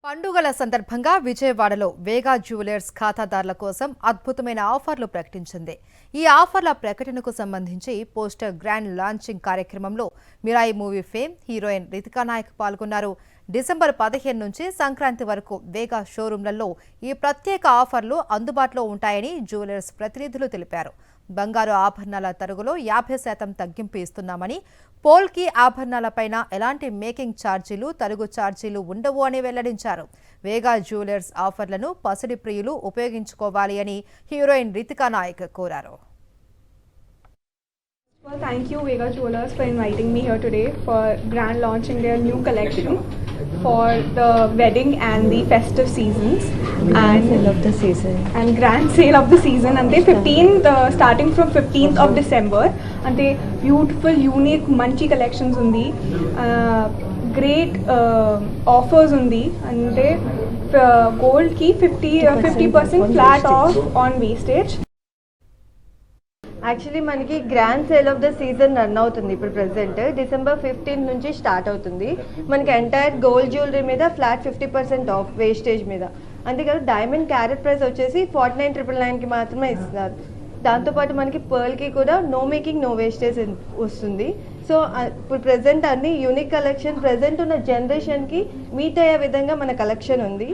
పండుగల సందర్భంగా విజయవాడలో వేగా జ్యువెలర్స్ ఖాతాదారుల కోసం అద్భుతమైన ఆఫర్లు ప్రకటించింది. ఈ ఆఫర్ల ప్రకటనకు సంబంధించి పోస్టర్ గ్రాండ్ లాంచింగ్ కార్యక్రమంలో Mirai movie fame heroine Ritika Nayak పాల్గొన్నారు. డిసెంబర్ 15 నుంచి సంక్రాంతి వరకు వేగా షోరూంలలో ఈ ప్రత్యేక ఆఫర్లు అందుబాటులో ఉంటాయని జ్యువెలర్స్ ప్రతినిధులు తెలిపారు. బంగారు ఆభరణాల తరుగులో 50% తగ్గింపు ఇస్తున్నామని, పోల్కి ఆభరణాలపైన ఎలాంటి మేకింగ్ ఛార్జీలు, తరుగు ఛార్జీలు ఉండవు అని వెల్లడించారు. వేగా జ్యువెలర్స్ ఆఫర్లను పసిడి ప్రియులు ఉపయోగించుకోవాలి అని హీరోయిన్ రితికా నాయక్ కోరారు. Well, thank you Vega Jewelers for inviting me here today for grand launching their new collection for the wedding and the festive seasons and sale of the season and grand sale of the season and they 15th starting from 15th of December and they beautiful unique manchi collections undi great offers undi and they gold ki 50% flat off on wastage. Actually మనకి grand sale of the season run అవుతుంది. ఇప్పుడు present December 15 నుంచి start అవుతుంది. మనకి entire gold jewellery మీద flat 50% off wastage మీద. అంతేకాదు diamond carrot price వచ్చేసి 49,999కి మాత్రమే ఇస్తున్నారు. దాంతోపాటు మనకి పర్ల్కి కూడా నో మేకింగ్ నో వేస్టేజ్ వస్తుంది. సో ఇప్పుడు ప్రెసెంట్ అన్ని యూనిక్ కలెక్షన్ ప్రెసెంట్ ఉన్న జనరేషన్కి మీట్ అయ్యే విధంగా మన కలెక్షన్ ఉంది.